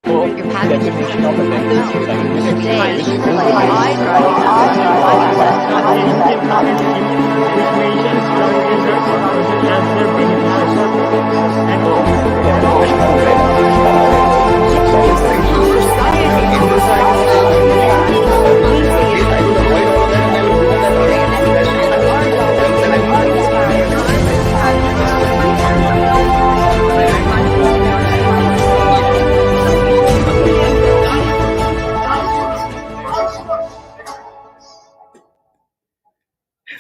Your package definition of authenticity. today,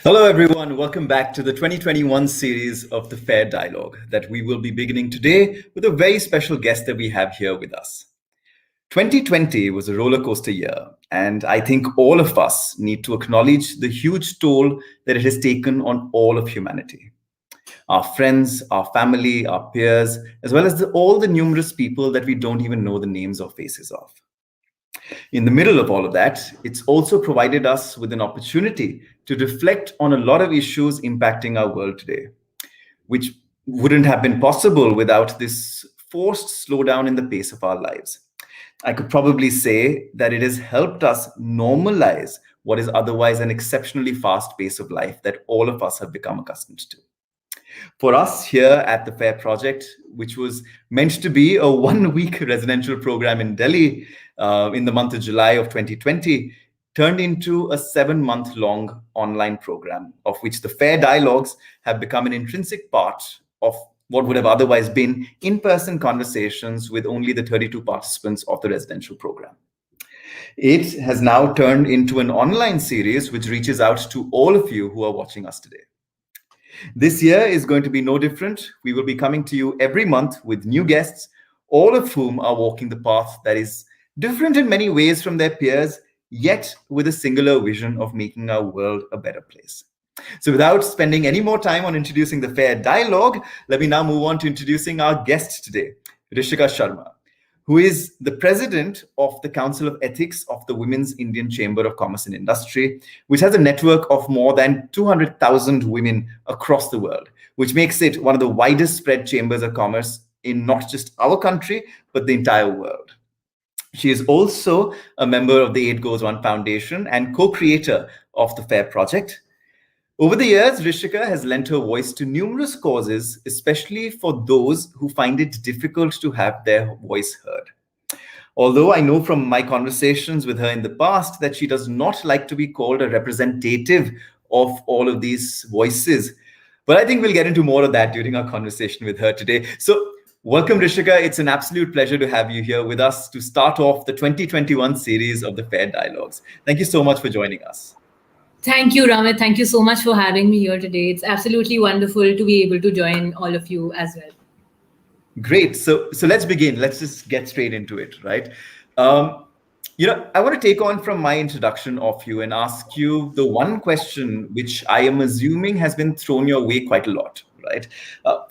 Hello, everyone. Welcome back to the 2021 series of the Fair Dialogue that we will be beginning today with a very special guest that we have here with us. 2020 was a roller coaster year, and I think all of us need to acknowledge the huge toll that it has taken on all of humanity. Our friends, our family, our peers, as well as all the numerous people that we don't even know the names or faces of. In the middle of all of that, it's also provided us with an opportunity to reflect on a lot of issues impacting our world today, which wouldn't have been possible without this forced slowdown in the pace of our lives. I could probably say that it has helped us normalize what is otherwise an exceptionally fast pace of life that all of us have become accustomed to. For us here at the FAIR Project, which was meant to be a 1-week residential program in Delhi in the month of July of 2020, turned into a 7-month-long online program, of which the FAIR Dialogues have become an intrinsic part of what would have otherwise been in-person conversations with only the 32 participants of the residential program. It has now turned into an online series which reaches out to all of you who are watching us today. This year is going to be no different. We will be coming to you every month with new guests, all of whom are walking the path that is different in many ways from their peers, yet with a singular vision of making our world a better place. So without spending any more time on introducing the FAIR Dialogue, let me now move on to introducing our guest today, Rishika Sharma, who is the president of the Council of Ethics of the Women's Indian Chamber of Commerce and Industry, which has a network of more than 200,000 women across the world, which makes it one of the widest spread chambers of commerce in not just our country, but the entire world. She is also a member of the 8 Goes One Foundation and co-creator of the FAIR Project. Over the years, Rishika has lent her voice to numerous causes, especially for those who find it difficult to have their voice heard. Although I know from my conversations with her in the past that she does not like to be called a representative of all of these voices, but I think we'll get into more of that during our conversation with her today. So welcome, Rishika. It's an absolute pleasure to have you here with us to start off the 2021 series of the FAIR Dialogues. Thank you so much for joining us. Thank you, Ramit. Thank you so much for having me here today. It's absolutely wonderful to be able to join all of you as well. Great. So let's begin. Let's just get straight into it, right? I want to take on from my introduction of you and ask you the one question which I am assuming has been thrown your way quite a lot, right?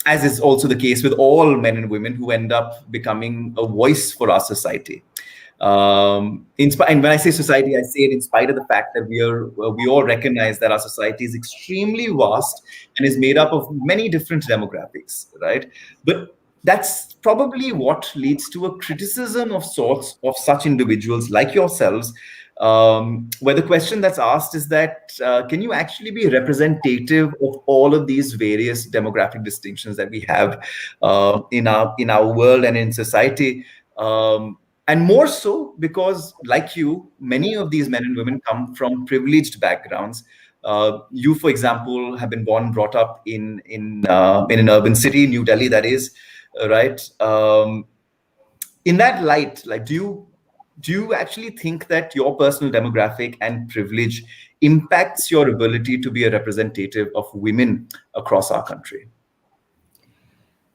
As is also the case with all men and women who end up becoming a voice for our society. And when I say society, I say it in spite of the fact that we all recognize that our society is extremely vast and is made up of many different demographics, right? But that's probably what leads to a criticism of sorts of such individuals like yourselves, where the question that's asked is that can you actually be representative of all of these various demographic distinctions that we have in our world and in society? And more so because, like you, many of these men and women come from privileged backgrounds. You, for example, have been born and brought up in an urban city, New Delhi, that is, right? In that light, like, do you actually think that your personal demographic and privilege impacts your ability to be a representative of women across our country?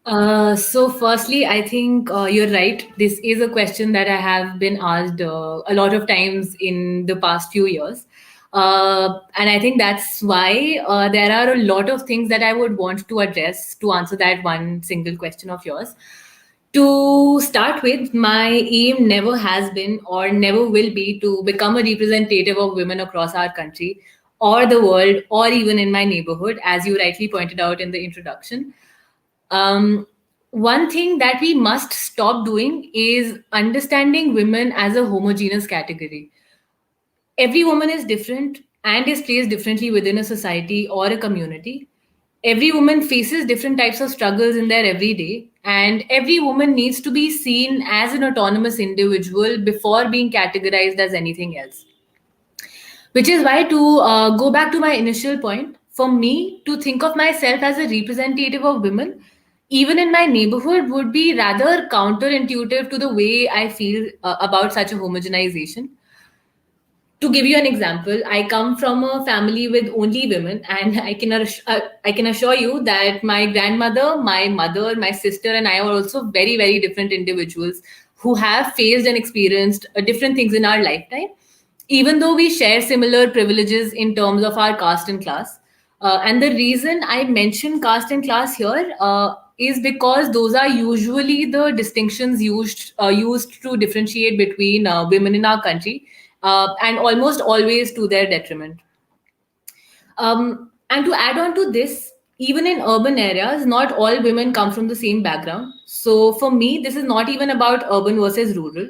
So firstly, I think you're right. This is a question that I have been asked a lot of times in the past few years. And I think that's why there are a lot of things that I would want to address to answer that one single question of yours. To start with, my aim never has been or never will be to become a representative of women across our country or the world or even in my neighborhood, as you rightly pointed out in the introduction. one thing that we must stop doing is understanding women as a homogeneous category. Every woman is different and is placed differently within a society or a community. Every woman faces different types of struggles in their everyday, and every woman needs to be seen as an autonomous individual before being categorized as anything else. Which is why, to go back to my initial point, for me to think of myself as a representative of women, even in my neighborhood, would be rather counterintuitive to the way I feel about such a homogenization. To give you an example, I come from a family with only women, and I can assure you that my grandmother, my mother, my sister, and I are also very, very different individuals who have faced and experienced different things in our lifetime, even though we share similar privileges in terms of our caste and class. And the reason I mention caste and class here is because those are usually the distinctions used to differentiate between women in our country, and almost always to their detriment. And to add on to this, even in urban areas, not all women come from the same background. So for me, this is not even about urban versus rural.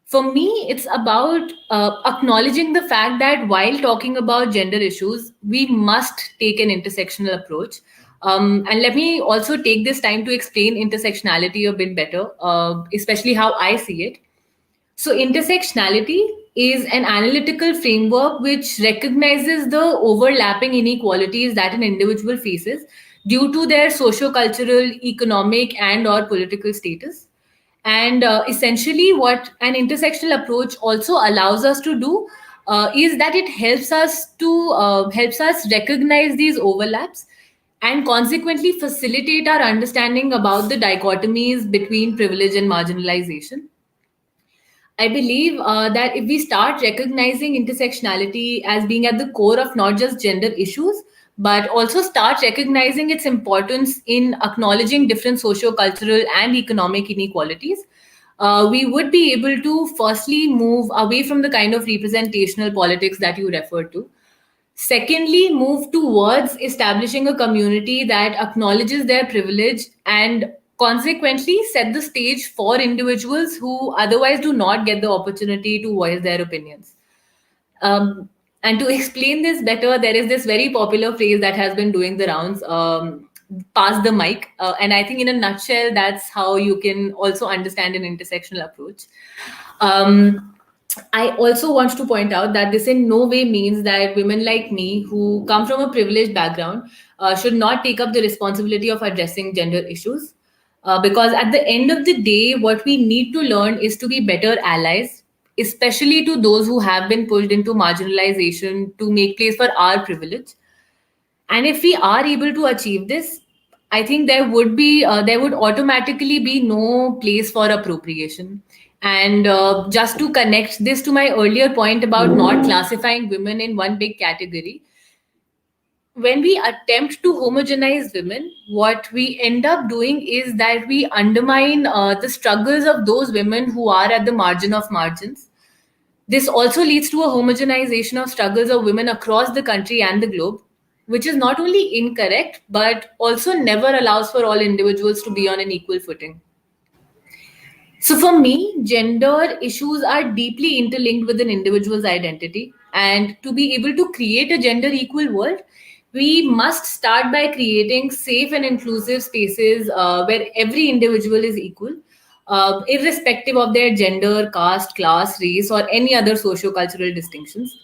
For me, it's about acknowledging the fact that while talking about gender issues, we must take an intersectional approach. And let me also take this time to explain intersectionality a bit better, especially how I see it. So, intersectionality is an analytical framework which recognizes the overlapping inequalities that an individual faces due to their socio-cultural, economic, and/or political status. And essentially, what an intersectional approach also allows us to do is that it helps us recognize these overlaps and consequently facilitate our understanding about the dichotomies between privilege and marginalization. I believe that if we start recognizing intersectionality as being at the core of not just gender issues, but also start recognizing its importance in acknowledging different socio-cultural and economic inequalities, we would be able to firstly move away from the kind of representational politics that you referred to. Secondly, move towards establishing a community that acknowledges their privilege and consequently set the stage for individuals who otherwise do not get the opportunity to voice their opinions. And to explain this better, there is this very popular phrase that has been doing the rounds, pass the mic. And I think, in a nutshell, that's how you can also understand an intersectional approach. Um, I also want to point out that this in no way means that women like me, who come from a privileged background, should not take up the responsibility of addressing gender issues. Because at the end of the day, what we need to learn is to be better allies, especially to those who have been pushed into marginalization to make place for our privilege. And if we are able to achieve this, I think there would automatically be no place for appropriation. And just to connect this to my earlier point about not classifying women in one big category, when we attempt to homogenize women, what we end up doing is that we undermine the struggles of those women who are at the margin of margins. This also leads to a homogenization of struggles of women across the country and the globe, which is not only incorrect, but also never allows for all individuals to be on an equal footing. So, for me, gender issues are deeply interlinked with an individual's identity. And to be able to create a gender equal world, we must start by creating safe and inclusive spaces where every individual is equal, irrespective of their gender, caste, class, race, or any other socio-cultural distinctions.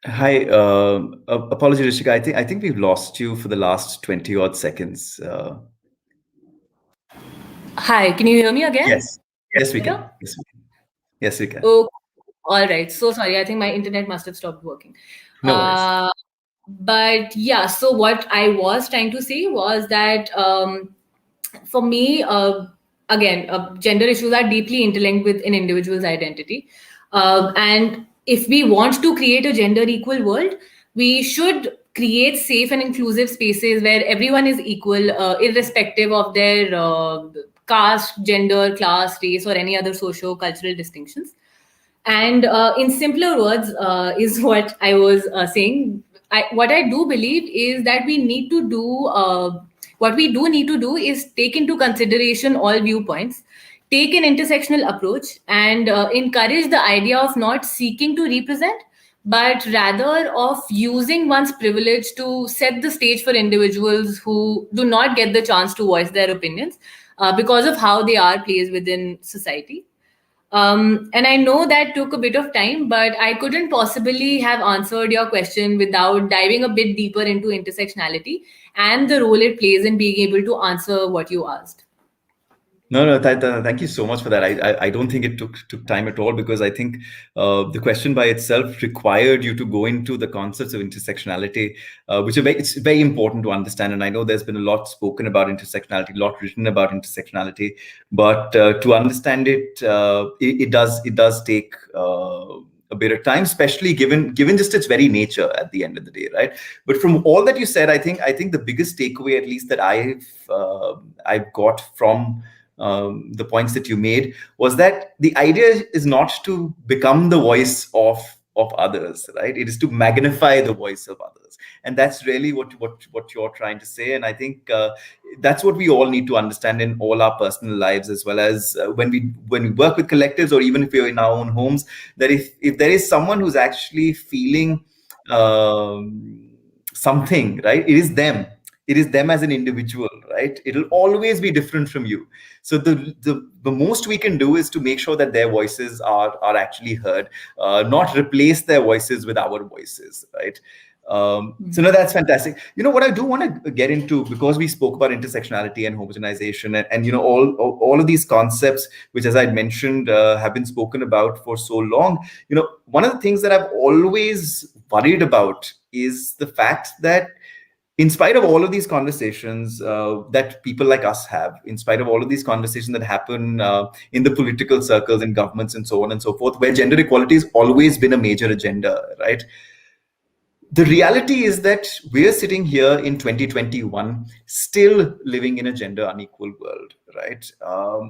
Hi, apology, Rishika. I think we've lost you for the last 20 odd seconds. Hi, can you hear me again? Yes, yes, we Better? can. Yes, we can. Yes, we can. Oh, all right. So sorry. I think my internet must have stopped working. No worries. Uh, but yeah, so what I was trying to say was that for me, again, gender issues are deeply interlinked with an individual's identity. And if we want to create a gender equal world, we should create safe and inclusive spaces where everyone is equal, irrespective of their caste, gender, class, race, or any other socio-cultural distinctions. And in simpler words, is what I was saying. What I do believe is that we need to do what we do need to do is take into consideration all viewpoints, take an intersectional approach, and encourage the idea of not seeking to represent, but rather of using one's privilege to set the stage for individuals who do not get the chance to voice their opinions because of how they are placed within society. And I know that took a bit of time, but I couldn't possibly have answered your question without diving a bit deeper into intersectionality and the role it plays in being able to answer what you asked. No, no, thank you so much for that. I don't think it took time at all, because I think the question by itself required you to go into the concepts of intersectionality, which it's very important to understand. And I know there's been a lot spoken about intersectionality, a lot written about intersectionality, but to understand it, it does take a bit of time, especially given just its very nature at the end of the day, right? But from all that you said, I think the biggest takeaway, at least that I've got from the points that you made, was that the idea is not to become the voice of others, right? It is to magnify the voice of others, and that's really what you're trying to say. And I think that's what we all need to understand in all our personal lives, as well as when we work with collectives, or even if we're in our own homes, that if there is someone who's actually feeling something, right, it is them as an individual, right? It'll always be different from you. So the most we can do is to make sure that their voices are actually heard, not replace their voices with our voices, right? So no, that's fantastic. What I do want to get into, because we spoke about intersectionality and homogenization, and all of these concepts, which, as I mentioned, have been spoken about for so long. One of the things that I've always worried about is the fact that, in spite of all of these conversations that people like us have, in spite of all of these conversations that happen in the political circles, in governments, and so on and so forth, where gender equality has always been a major agenda, right? The reality is that we're sitting here in 2021, still living in a gender unequal world, right?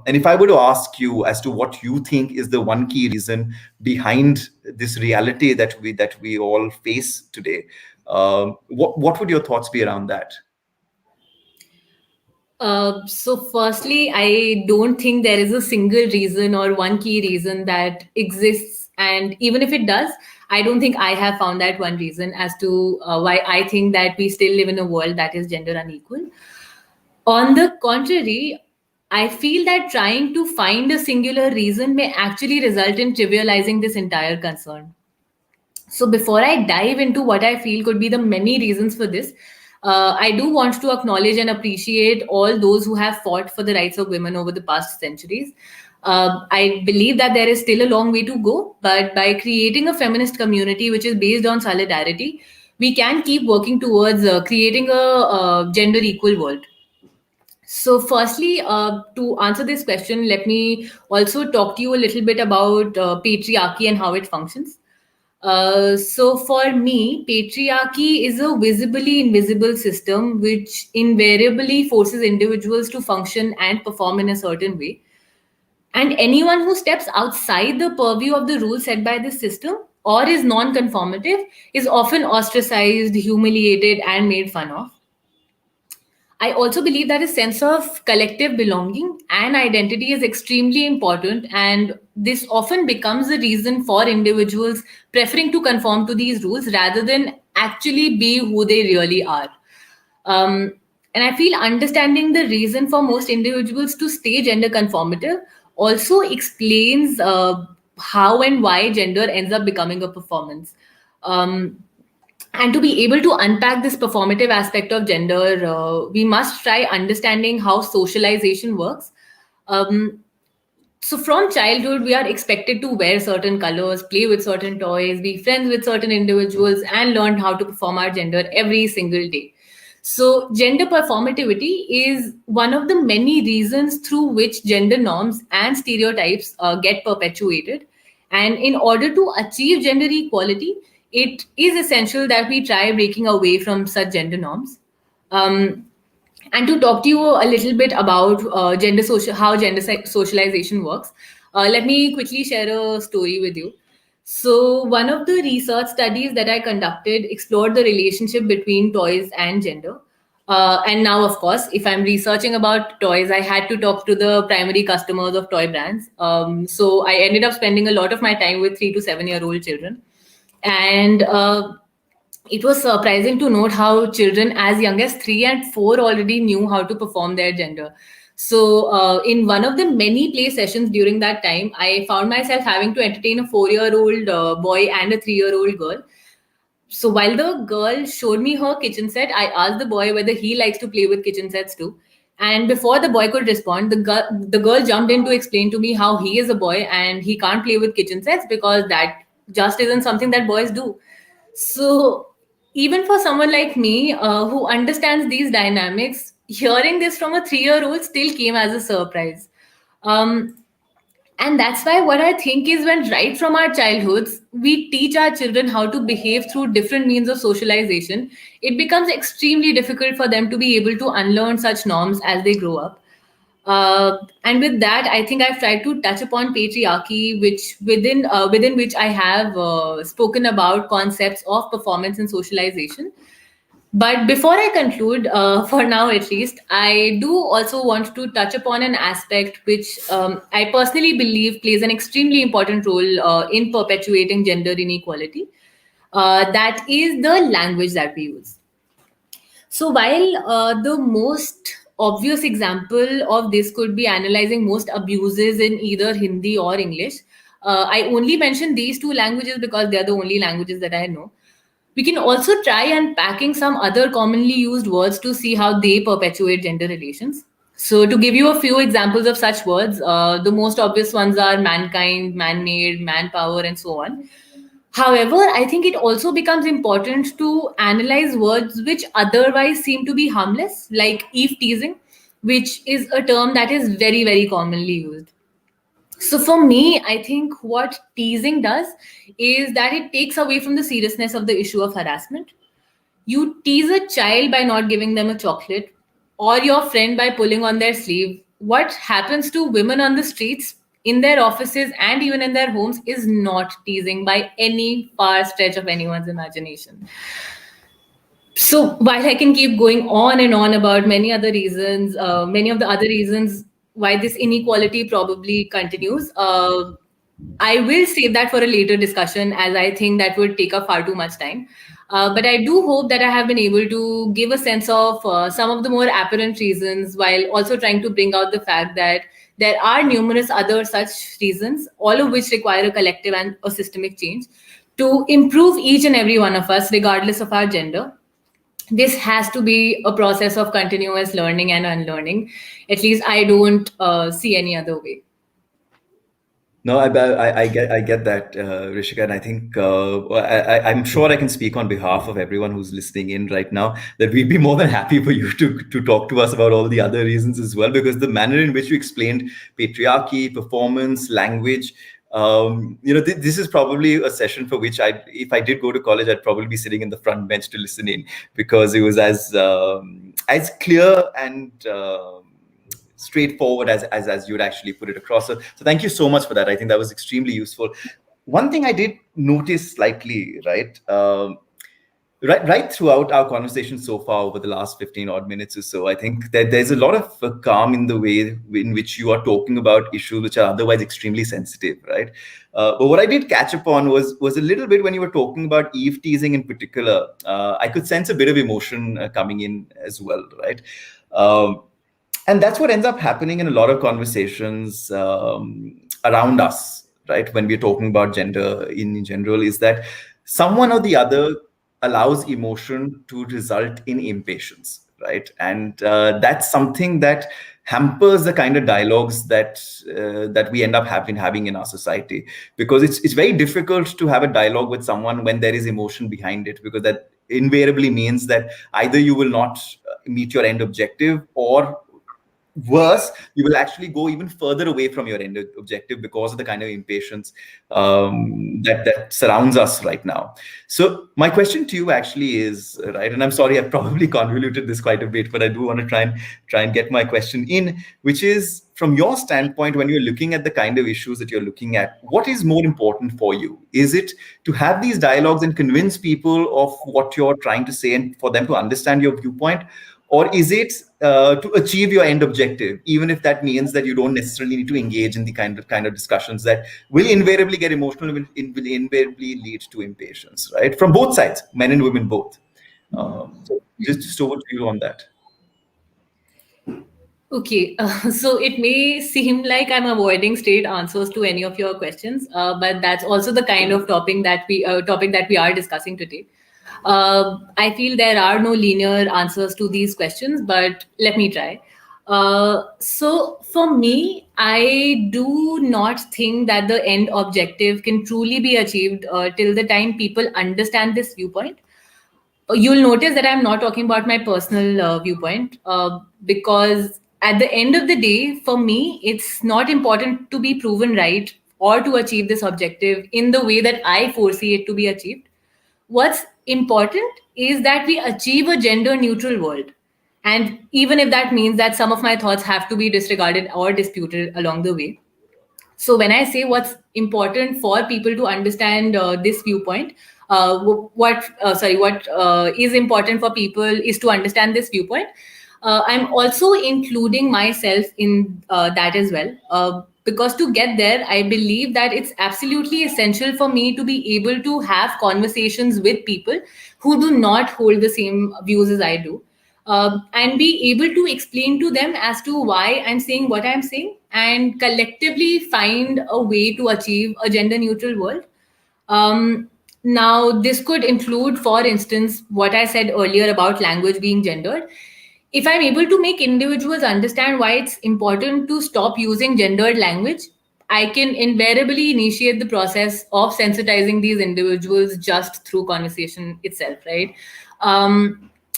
And if I were to ask you as to what you think is the one key reason behind this reality that we all face today, what would your thoughts be around that? So firstly, I don't think there is a single reason or one key reason that exists. And even if it does, I don't think I have found that one reason as to why I think that we still live in a world that is gender unequal. On the contrary, I feel that trying to find a singular reason may actually result in trivializing this entire concern. So before I dive into what I feel could be the many reasons for this, I do want to acknowledge and appreciate all those who have fought for the rights of women over the past centuries. I believe that there is still a long way to go, but by creating a feminist community which is based on solidarity, we can keep working towards creating a gender equal world. So, firstly, to answer this question, let me also talk to you a little bit about patriarchy and how it functions. So for me, patriarchy is a visibly invisible system which invariably forces individuals to function and perform in a certain way. And anyone who steps outside the purview of the rules set by this system or is non-conformative is often ostracized, humiliated, and made fun of. I also believe that a sense of collective belonging and identity is extremely important, and this often becomes a reason for individuals preferring to conform to these rules rather than actually be who they really are. Um, and I feel understanding the reason for most individuals to stay gender conformative also explains how and why gender ends up becoming a performance. Um, and to be able to unpack this performative aspect of gender, we must try understanding how socialization works. Um, so, from childhood, we are expected to wear certain colors, play with certain toys, be friends with certain individuals, and learn how to perform our gender every single day. So, gender performativity is one of the many reasons through which gender norms and stereotypes get perpetuated. And in order to achieve gender equality, it is essential that we try breaking away from such gender norms. Um, and to talk to you a little bit about how socialization works, let me quickly share a story with you. So, one of the research studies that I conducted explored the relationship between toys and gender. And now, of course, if I'm researching about toys, I had to talk to the primary customers of toy brands. So, I ended up spending a lot of my time with 3 to 7 year old children. And it was surprising to note how children as young as 3 and 4 already knew how to perform their gender. So, in one of the many play sessions during that time, I found myself having to entertain a 4 year old boy and a 3 year old girl. So, while the girl showed me her kitchen set, I asked the boy whether he likes to play with kitchen sets too. And before the boy could respond, the girl jumped in to explain to me how he is a boy and he can't play with kitchen sets because that just isn't something that boys do. So, even for someone like me who understands these dynamics, hearing this from a 3 year old still came as a surprise. Um, and that's why what I think is when right from our childhoods, we teach our children how to behave through different means of socialization, it becomes extremely difficult for them to be able to unlearn such norms as they grow up. And with that, I think I've tried to touch upon patriarchy, which within which I have spoken about concepts of performance and socialization. But before I conclude, for now at least, I do also want to touch upon an aspect which I personally believe plays an extremely important role in perpetuating gender inequality. That is the language that we use. So while the most obvious example of this could be analyzing most abuses in either Hindi or English, I only mention these two languages because they're the only languages that I know. We can also try unpacking some other commonly used words to see how they perpetuate gender relations. So, to give you a few examples of such words, the most obvious ones are mankind, man made, manpower, and so on. However, I think it also becomes important to analyze words which otherwise seem to be harmless, like eve teasing, which is a term that is very, very commonly used. So for me, I think what teasing does is that it takes away from the seriousness of the issue of harassment. You tease a child by not giving them a chocolate or your friend by pulling on their sleeve. What happens to women on the streets, in their offices, and even in their homes is not teasing by any far stretch of anyone's imagination. So while I can keep going on and on about many other reasons, many of the other reasons why this inequality probably continues, I will save that for a later discussion as I think that would take up far too much time. But I do hope that I have been able to give a sense of some of the more apparent reasons while also trying to bring out the fact that there are numerous other such reasons, all of which require a collective and a systemic change to improve each and every one of us, regardless of our gender. This has to be a process of continuous learning and unlearning. At least I don't see any other way. No, I get that, Rishika, and I think I'm sure I can speak on behalf of everyone who's listening in right now that we'd be more than happy for you to talk to us about all the other reasons as well, because the manner in which you explained patriarchy, performance, language, this is probably a session for which if I did go to college, I'd probably be sitting in the front bench to listen in because it was as clear and straightforward as you would actually put it across. So thank you so much for that. I think that was extremely useful. One thing I did notice slightly, right throughout our conversation so far over the last 15 odd minutes or so, I think that there's a lot of calm in the way in which you are talking about issues which are otherwise extremely sensitive, right? But what I did catch upon was a little bit when you were talking about eve teasing in particular. I could sense a bit of emotion coming in as well, right? And that's what ends up happening in a lot of conversations around us, right? When we're talking about gender in general, is that someone or the other allows emotion to result in impatience, right? And that's something that hampers the kind of dialogues that we end up having in our society, because it's very difficult to have a dialogue with someone when there is emotion behind it, because that invariably means that either you will not meet your end objective, or Worse, you will actually go even further away from your end objective because of the kind of impatience that surrounds us right now. So my question to you actually is, right, and I'm sorry I've probably convoluted this quite a bit, but I do want to try and get my question in, which is, from your standpoint, when you're looking at the kind of issues that you're looking at, what is more important for you? Is it to have these dialogues and convince people of what you're trying to say and for them to understand your viewpoint? Or is it to achieve your end objective, even if that means that you don't necessarily need to engage in the kind of discussions that will invariably get emotional, will invariably lead to impatience, right? From both sides, men and women both. So just over to you on that. Okay, so it may seem like I'm avoiding straight answers to any of your questions, but that's also the kind of topic that we are discussing today. I feel there are no linear answers to these questions, but let me try. So for me, I do not think that the end objective can truly be achieved till the time people understand this viewpoint. You'll notice that I'm not talking about my personal viewpoint, because at the end of the day, for me, it's not important to be proven right or to achieve this objective in the way that I foresee it to be achieved. What's important is that we achieve a gender neutral world. And even if that means that some of my thoughts have to be disregarded or disputed along the way. So when I say what's important for people to understand this viewpoint, what is important for people is to understand this viewpoint. I'm also including myself in that as well, because to get there, I believe that it's absolutely essential for me to be able to have conversations with people who do not hold the same views as I do, and be able to explain to them as to why I'm saying what I'm saying, and collectively find a way to achieve a gender neutral world. Now, this could include, for instance, what I said earlier about language being gendered. If I'm able to make individuals understand why it's important to stop using gendered language, I can invariably initiate the process of sensitizing these individuals just through conversation itself, right?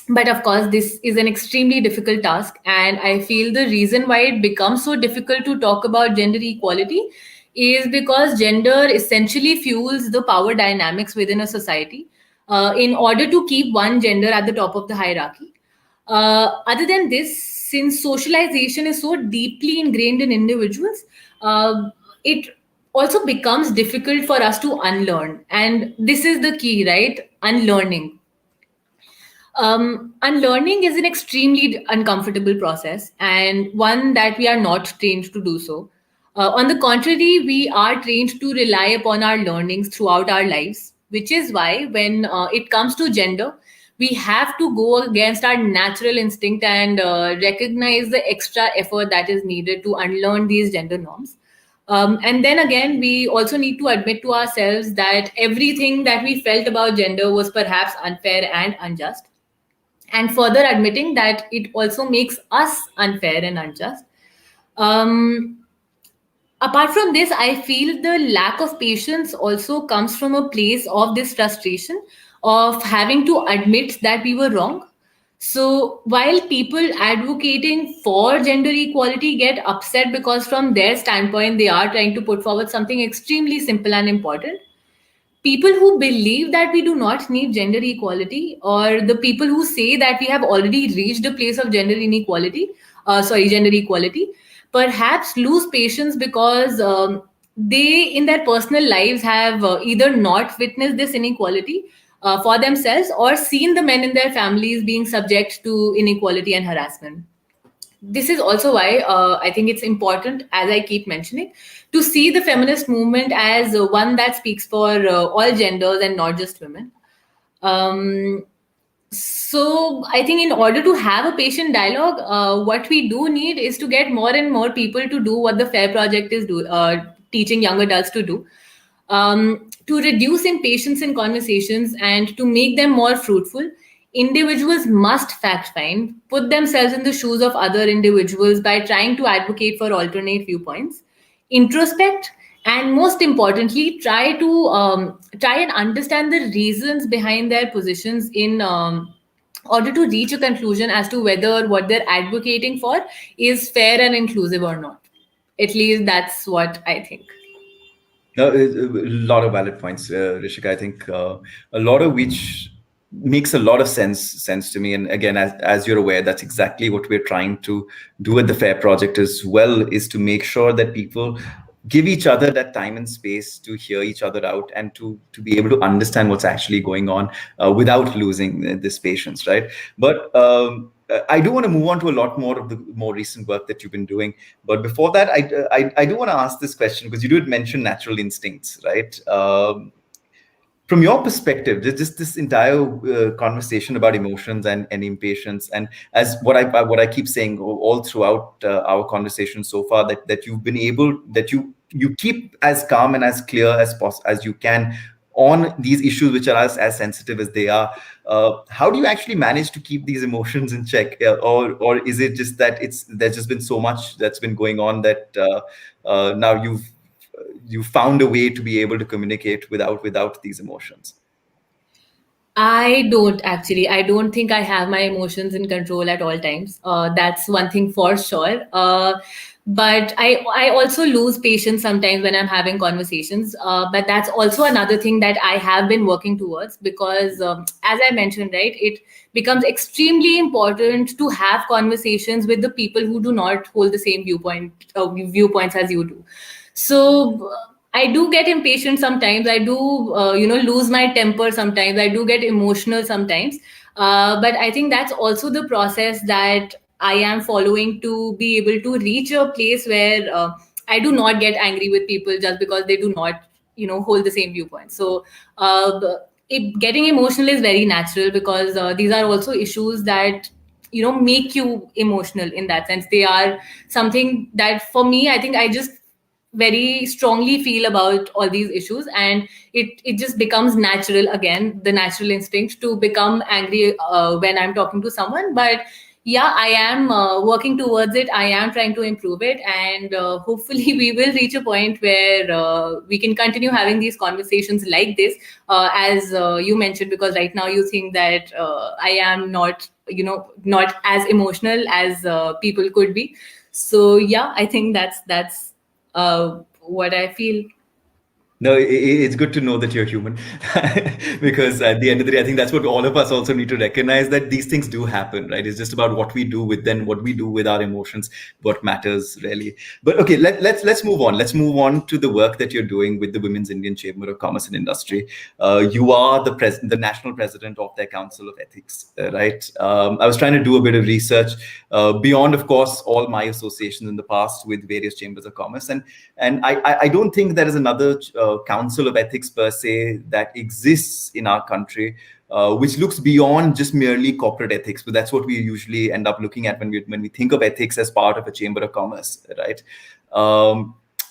But of course, this is an extremely difficult task, and I feel the reason why it becomes so difficult to talk about gender equality is because gender essentially fuels the power dynamics within a society, in order to keep one gender at the top of the hierarchy. Other than this, since socialization is so deeply ingrained in individuals, it also becomes difficult for us to unlearn. And this is the key, right? Unlearning. Unlearning is an extremely uncomfortable process, and one that we are not trained to do so. On the contrary, we are trained to rely upon our learnings throughout our lives, which is why when it comes to gender, we have to go against our natural instinct and recognize the extra effort that is needed to unlearn these gender norms. And then again, we also need to admit to ourselves that everything that we felt about gender was perhaps unfair and unjust, and further admitting that it also makes us unfair and unjust. Um, Apart from this, I feel the lack of patience also comes from a place of this frustration of having to admit that we were wrong. So while people advocating for gender equality get upset because from their standpoint they are trying to put forward something extremely simple and important, people who believe that we do not need gender equality, or the people who say that we have already reached a place of gender equality, perhaps lose patience because they in their personal lives have either not witnessed this inequality for themselves, or seen the men in their families being subject to inequality and harassment. This is also why I think it's important, as I keep mentioning, to see the feminist movement as one that speaks for all genders and not just women. Um, so I think in order to have a patient dialogue, what we do need is to get more and more people to do what the FAIR project is teaching young adults to do, to reduce impatience in conversations and to make them more fruitful. Individuals must fact find, put themselves in the shoes of other individuals by trying to advocate for alternate viewpoints, introspect, and most importantly, try and understand the reasons behind their positions in order to reach a conclusion as to whether what they're advocating for is fair and inclusive or not. At least that's what I think. No, a lot of valid points, Rishika. I think a lot of which makes a lot of sense to me. And again, as you're aware, that's exactly what we're trying to do at the FAIR project as well, is to make sure that people give each other that time and space to hear each other out and to be able to understand what's actually going on without losing this patience, right? But I do want to move on to a lot more of the more recent work that you've been doing. But before that, I do want to ask this question, because you did mention natural instincts, right? From your perspective, just this entire conversation about emotions and impatience, and as what I keep saying all throughout our conversation so far, that you've been able, that you keep as calm and as clear as you can on these issues which are as sensitive as they are. How do you actually manage to keep these emotions in check, or is it just that there's just been so much that's been going on that now you found a way to be able to communicate without these emotions? I don't actually. I don't think I have my emotions in control at all times. That's one thing for sure. But I also lose patience sometimes when I'm having conversations. But that's also another thing that I have been working towards, because, as I mentioned, right, it becomes extremely important to have conversations with the people who do not hold the same viewpoints as you do. So I do get impatient sometimes. I do, lose my temper sometimes. I do get emotional sometimes. But I think that's also the process that I am following to be able to reach a place where I do not get angry with people just because they do not, hold the same viewpoint. So getting emotional is very natural, because these are also issues that make you emotional. In that sense, they are something that, for me, I think I just very strongly feel about all these issues, and it just becomes natural, again, the natural instinct to become angry when I'm talking to someone. But yeah, I am working towards it. I am trying to improve it, and hopefully we will reach a point where we can continue having these conversations like this, as you mentioned, because right now you think that I am not as emotional as people could be. So yeah, I think that's what I feel. No, it's good to know that you're human, because at the end of the day, I think that's what all of us also need to recognize, that these things do happen, right? It's just about what we do what we do with our emotions, what matters really. But okay, let's move on. Let's move on to the work that you're doing with the Women's Indian Chamber of Commerce and Industry. You are the national president of their Council of Ethics, right? I was trying to do a bit of research beyond, of course, all my associations in the past with various chambers of commerce, and I don't think there is another council of ethics per se that exists in our country, which looks beyond just merely corporate ethics. But that's what we usually end up looking at when we think of ethics as part of a chamber of commerce, right?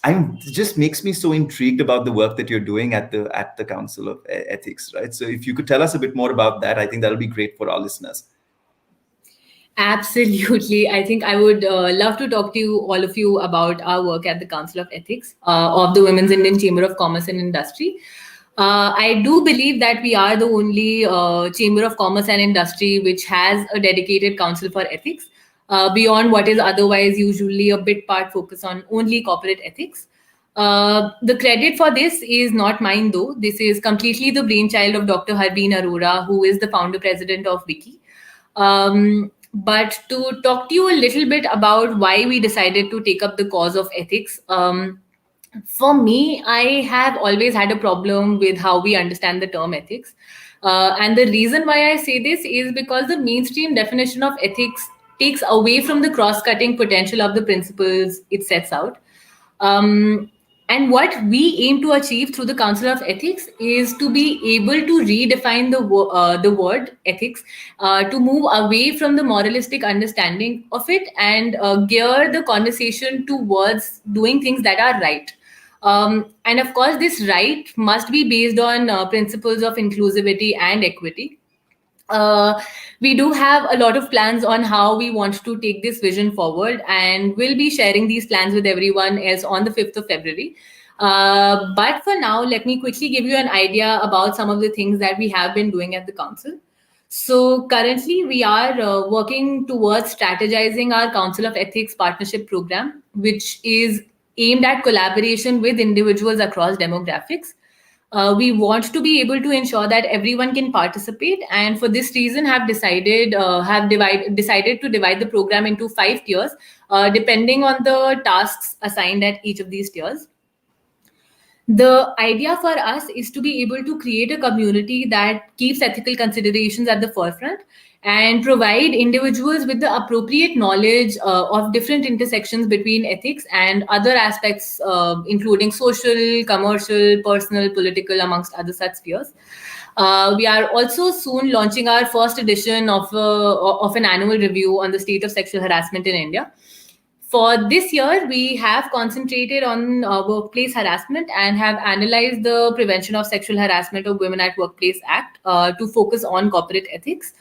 It just makes me so intrigued about the work that you're doing at the Council of Ethics, right? So if you could tell us a bit more about that, I think that'll be great for our listeners. Absolutely. I think I would love to talk to you, all of you, about our work at the Council of Ethics of the Women's Indian Chamber of Commerce and Industry. I do believe that we are the only Chamber of Commerce and Industry which has a dedicated Council for Ethics, beyond what is otherwise usually a bit part focus on only corporate ethics. The credit for this is not mine, though. This is completely the brainchild of Dr. Harbeen Arora, who is the founder president of Wiki. But to talk to you a little bit about why we decided to take up the cause of ethics, for me, I have always had a problem with how we understand the term ethics. And the reason why I say this is because the mainstream definition of ethics takes away from the cross cutting potential of the principles it sets out. Um, and what we aim to achieve through the Council of Ethics is to be able to redefine the word ethics, to move away from the moralistic understanding of it, and gear the conversation towards doing things that are right. And of course, this right must be based on principles of inclusivity and equity. We do have a lot of plans on how we want to take this vision forward, and we'll be sharing these plans with everyone else on the 5th of February. But for now, let me quickly give you an idea about some of the things that we have been doing at the council. So currently, we are working towards strategizing our Council of Ethics partnership program, which is aimed at collaboration with individuals across demographics. We want to be able to ensure that everyone can participate, and for this reason, decided to divide the program into 5 tiers, depending on the tasks assigned at each of these tiers. The idea for us is to be able to create a community that keeps ethical considerations at the forefront and provide individuals with the appropriate knowledge of different intersections between ethics and other aspects, including social, commercial, personal, political, amongst other such spheres. We are also soon launching our first edition of an annual review on the state of sexual harassment in India. For this year, we have concentrated on workplace harassment and have analyzed the Prevention of Sexual Harassment of Women at Workplace Act to focus on corporate ethics.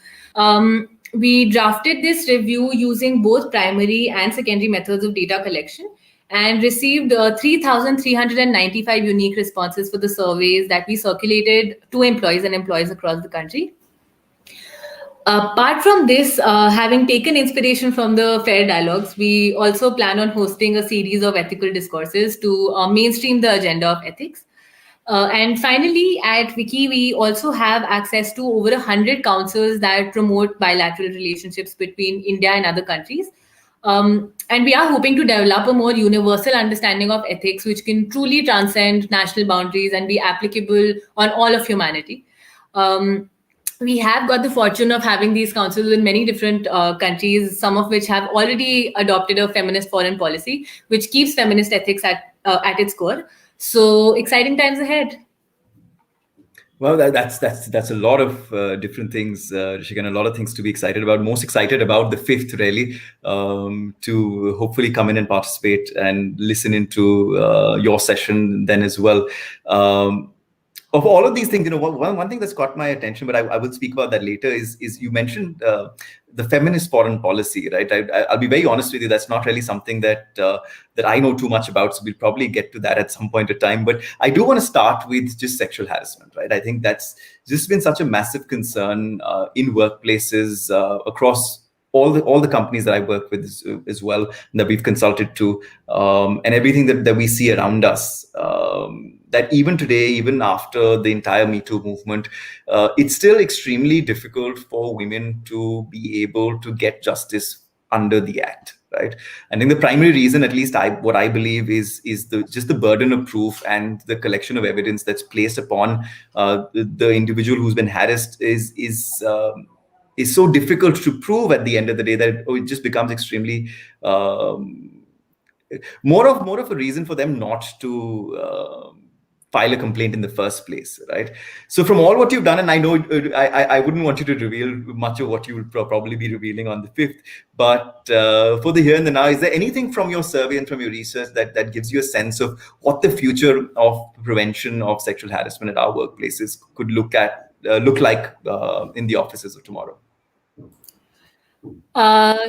We drafted this review using both primary and secondary methods of data collection and received 3,395 unique responses for the surveys that we circulated to employees and employees across the country. Apart from this, having taken inspiration from the FAIR dialogues, we also plan on hosting a series of ethical discourses to mainstream the agenda of ethics. And finally, at Wiki, we also have access to over 100 councils that promote bilateral relationships between India and other countries. And we are hoping to develop a more universal understanding of ethics, which can truly transcend national boundaries and be applicable on all of humanity. We have got the fortune of having these councils in many different countries, some of which have already adopted a feminist foreign policy, which keeps feminist ethics at its core. So exciting times ahead. Well, that's a lot of different things, Rishika, and a lot of things to be excited about. Most excited about the fifth, really, to hopefully come in and participate and listen into your session then as well. Of all of these things, one thing that's caught my attention, but I will speak about that later, is you mentioned the feminist foreign policy, right? I'll be very honest with you, that's not really something that I know too much about, so we'll probably get to that at some point in time. But I do want to start with just sexual harassment, right? I think that's just been such a massive concern in workplaces across all the companies that I work with as well, that we've consulted to, and everything that we see around us. That even today, even after the entire Me Too movement, it's still extremely difficult for women to be able to get justice under the act, right? I think the primary reason, at least what I believe, is just the burden of proof and the collection of evidence that's placed upon the individual who's been harassed is so difficult to prove at the end of the day that it just becomes extremely more of a reason for them not to file a complaint in the first place, right? So from all what you've done, and I know I wouldn't want you to reveal much of what you will probably be revealing on the 5th, but for the here and the now, is there anything from your survey and from your research that gives you a sense of what the future of prevention of sexual harassment at our workplaces could look like in the offices of tomorrow?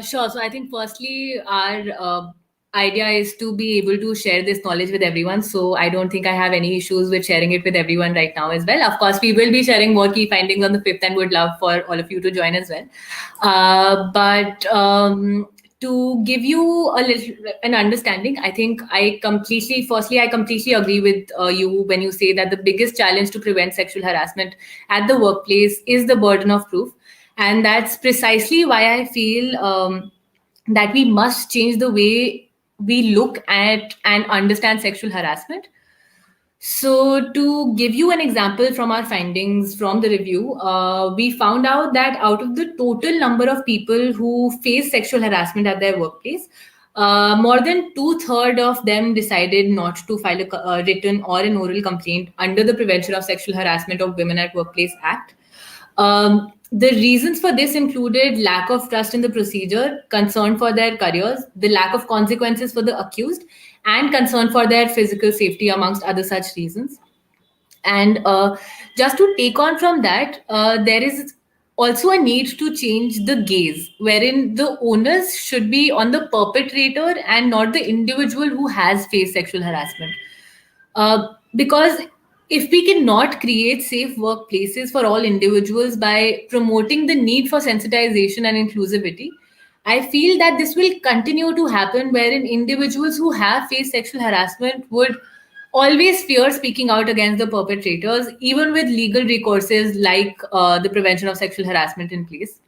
Sure. So I think firstly, our idea is to be able to share this knowledge with everyone. So I don't think I have any issues with sharing it with everyone right now as well. Of course, we will be sharing more key findings on the 5th and would love for all of you to join as well. But to give you an understanding, I think I completely agree with you when you say that the biggest challenge to prevent sexual harassment at the workplace is the burden of proof. And that's precisely why I feel that we must change the way we look at and understand sexual harassment. So to give you an example from our findings from the review, we found out that out of the total number of people who face sexual harassment at their workplace, more than 2/3 of them decided not to file a written or an oral complaint under the Prevention of Sexual Harassment of Women at Workplace Act. The reasons for this included lack of trust in the procedure, concern for their careers, the lack of consequences for the accused, and concern for their physical safety, amongst other such reasons. And just to take on from that, there is also a need to change the gaze, wherein the onus should be on the perpetrator and not the individual who has faced sexual harassment. Because if we cannot create safe workplaces for all individuals by promoting the need for sensitization and inclusivity, I feel that this will continue to happen wherein individuals who have faced sexual harassment would always fear speaking out against the perpetrators, even with legal recourses like the Prevention of Sexual Harassment in place.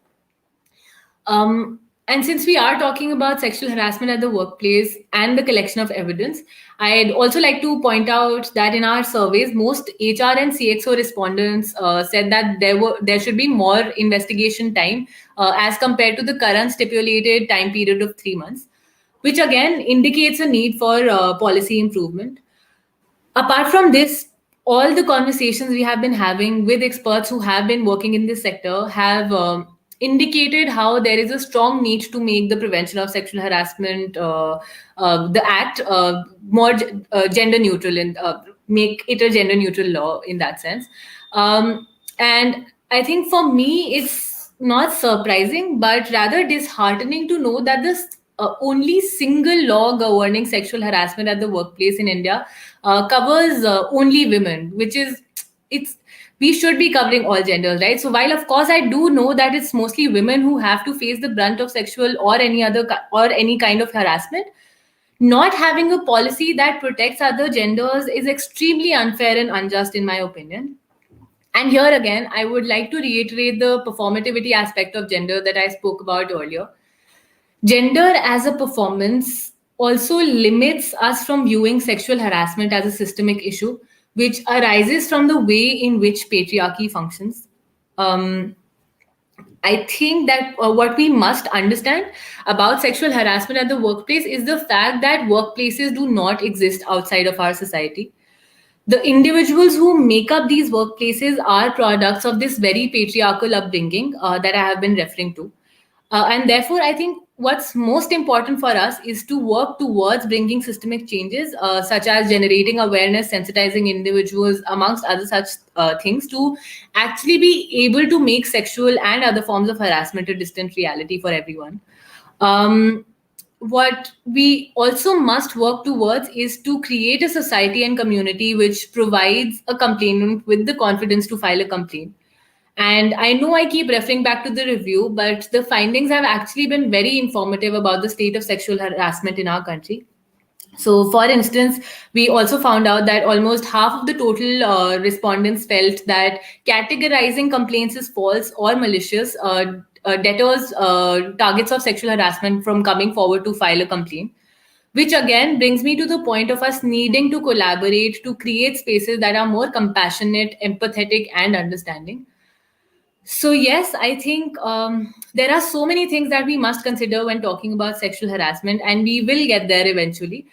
And since we are talking about sexual harassment at the workplace and the collection of evidence, I'd also like to point out that in our surveys, most HR and CXO respondents said that there should be more investigation time as compared to the current stipulated time period of 3 months, which again indicates a need for policy improvement. Apart from this, all the conversations we have been having with experts who have been working in this sector have indicated how there is a strong need to make the Prevention of Sexual Harassment, the act, more gender neutral, and make it a gender neutral law in that sense. And I think for me, it's not surprising, but rather disheartening to know that this only single law governing sexual harassment at the workplace in India covers only women, which is it's we should be covering all genders, right? So while of course I do know that it's mostly women who have to face the brunt of sexual or any kind of harassment, not having a policy that protects other genders is extremely unfair and unjust in my opinion. And here again, I would like to reiterate the performativity aspect of gender that I spoke about earlier. Gender as a performance also limits us from viewing sexual harassment as a systemic issue, which arises from the way in which patriarchy functions. Um, I think that what we must understand about sexual harassment at the workplace is the fact that workplaces do not exist outside of our society. The individuals who make up these workplaces are products of this very patriarchal upbringing that I have been referring to. And therefore, I think what's most important for us is to work towards bringing systemic changes, such as generating awareness, sensitizing individuals, amongst other such things, to actually be able to make sexual and other forms of harassment a distant reality for everyone. Um, what we also must work towards is to create a society and community which provides a complainant with the confidence to file a complaint. And I know I keep referring back to the review, but the findings have actually been very informative about the state of sexual harassment in our country. So, for instance, we also found out that almost half of the total respondents felt that categorizing complaints as false or malicious deters targets of sexual harassment from coming forward to file a complaint. Which again brings me to the point of us needing to collaborate to create spaces that are more compassionate, empathetic, and understanding. So, yes, I think there are so many things that we must consider when talking about sexual harassment, and we will get there eventually.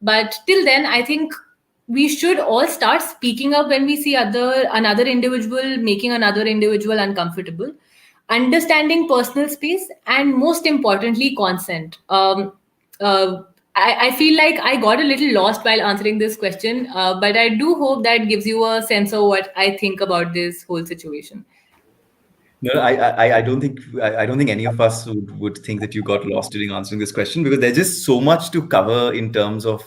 But till then, I think we should all start speaking up when we see another individual making another individual uncomfortable, understanding personal space, and most importantly, consent. Uh, I feel like I got a little lost while answering this question, but I do hope that gives you a sense of what I think about this whole situation. No, I don't think I don't think any of us would think that you got lost during answering this question, because there's just so much to cover in terms of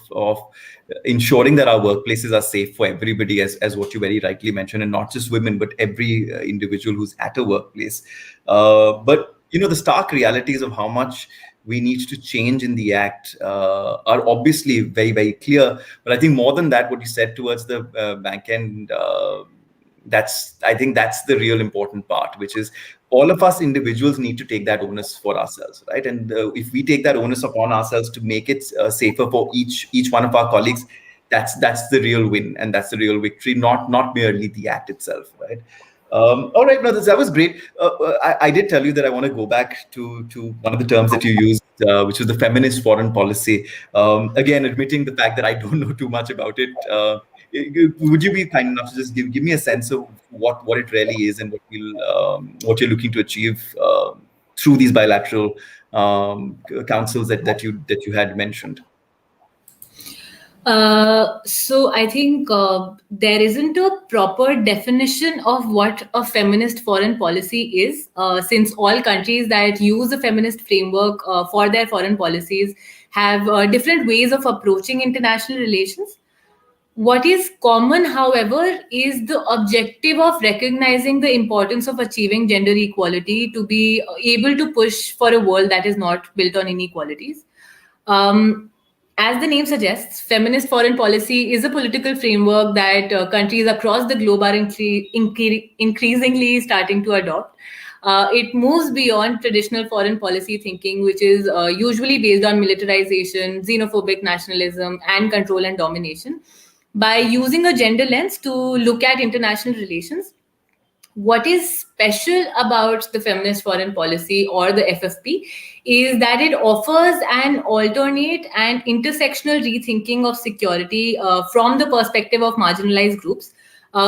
ensuring that our workplaces are safe for everybody, as what you very rightly mentioned, and not just women, but every individual who's at a workplace. But the stark realities of how much we need to change in the act are obviously very, very clear. But I think more than that, what you said towards the back end, I think that's the real important part, which is all of us individuals need to take that onus for ourselves, right? And if we take that onus upon ourselves to make it safer for each one of our colleagues, that's the real win, and that's the real victory, not merely the act itself, right? All right, no, that was great. I did tell you that I want to go back to one of the terms that you used, which was the feminist foreign policy. Again, admitting the fact that I don't know too much about it. Would you be kind enough to just give me a sense of what it really is, and what you're looking to achieve through these bilateral councils that you had mentioned? So I think there isn't a proper definition of what a feminist foreign policy is, since all countries that use a feminist framework for their foreign policies have different ways of approaching international relations. What is common, however, is the objective of recognizing the importance of achieving gender equality to be able to push for a world that is not built on inequalities. Um, as the name suggests, feminist foreign policy is a political framework that countries across the globe are increasingly starting to adopt. It moves beyond traditional foreign policy thinking, which is usually based on militarization, xenophobic nationalism, and control and domination, by using a gender lens to look at international relations. What is special about the feminist foreign policy, or the FFP, is that it offers an alternate and intersectional rethinking of security from the perspective of marginalized groups,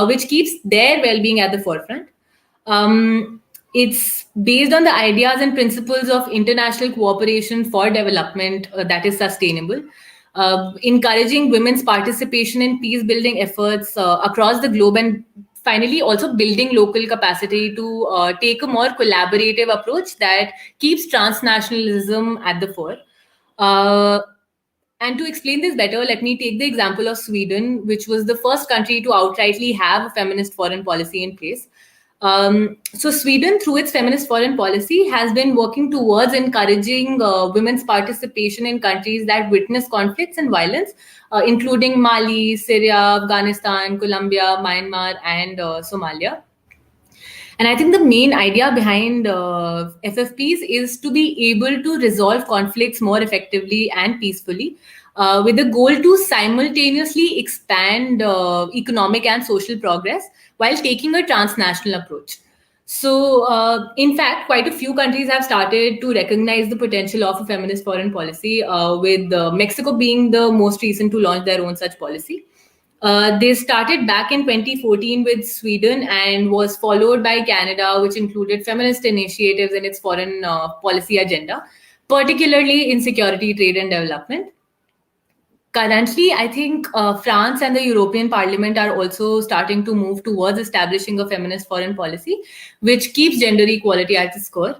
which keeps their well-being at the forefront. It's based on the ideas and principles of international cooperation for development that is sustainable, encouraging women's participation in peace building efforts across the globe, and finally also building local capacity to take a more collaborative approach that keeps transnationalism at the fore. Uh, and to explain this better, let me take the example of Sweden, which was the first country to outrightly have a feminist foreign policy in place. So Sweden, through its feminist foreign policy, has been working towards encouraging women's participation in countries that witness conflicts and violence, including Mali, Syria, Afghanistan, Colombia, Myanmar, and Somalia. And I think the main idea behind FFPs is to be able to resolve conflicts more effectively and peacefully, with the goal to simultaneously expand economic and social progress while taking a transnational approach. So, in fact, quite a few countries have started to recognize the potential of a feminist foreign policy, with Mexico being the most recent to launch their own such policy. They started back in 2014 with Sweden and was followed by Canada, which included feminist initiatives in its foreign policy agenda, particularly in security, trade, and development. Currently, I think France and the European Parliament are also starting to move towards establishing a feminist foreign policy, which keeps gender equality at its core.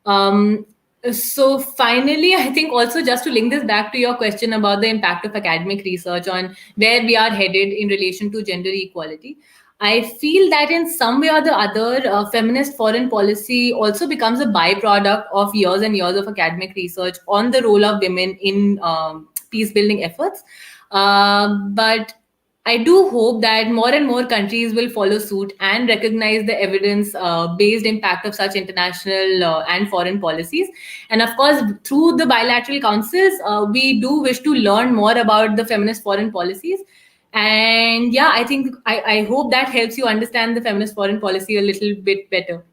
Um, so finally, I think also just to link this back to your question about the impact of academic research on where we are headed in relation to gender equality, I feel that in some way or the other, feminist foreign policy also becomes a byproduct of years and years of academic research on the role of women in peace building efforts. But I do hope that more and more countries will follow suit and recognize the evidence based impact of such international and foreign policies. And of course, through the bilateral councils, we do wish to learn more about the feminist foreign policies. And yeah, I think I hope that helps you understand the feminist foreign policy a little bit better.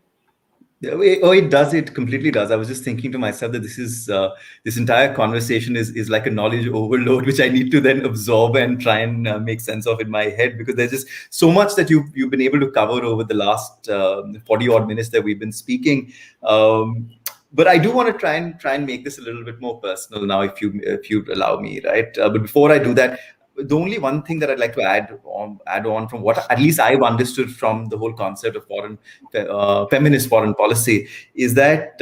Oh, it does. It completely does. I was just thinking to myself that this entire conversation is like a knowledge overload, which I need to then absorb and try and make sense of in my head, because there's just so much that you've been able to cover over the last 40 odd minutes that we've been speaking. But I do want to try and make this a little bit more personal now, if you allow me, right? But before I do that, the only one thing that I'd like to add on from what at least I've understood from the whole concept of feminist foreign policy is that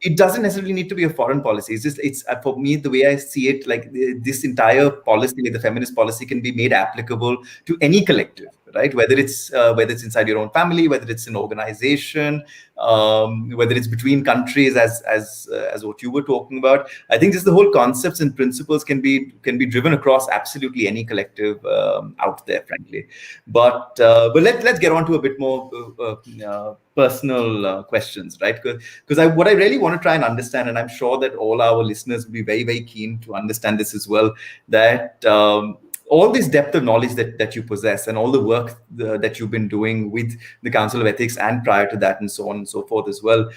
it doesn't necessarily need to be a foreign policy. It's for me, the way I see it, like this entire policy, the feminist policy, can be made applicable to any collective, right? Whether it's inside your own family, whether it's an organization, whether it's between countries, as what you were talking about. I think just the whole concepts and principles can be driven across absolutely any collective out there, frankly. But let's get on to a bit more personal questions, right? Because what I really want to try and understand, and I'm sure that all our listeners will be very, very keen to understand this as well, that all this depth of knowledge that you possess, and all the work that you've been doing with the Council of Ethics and prior to that, and so on and so forth as well.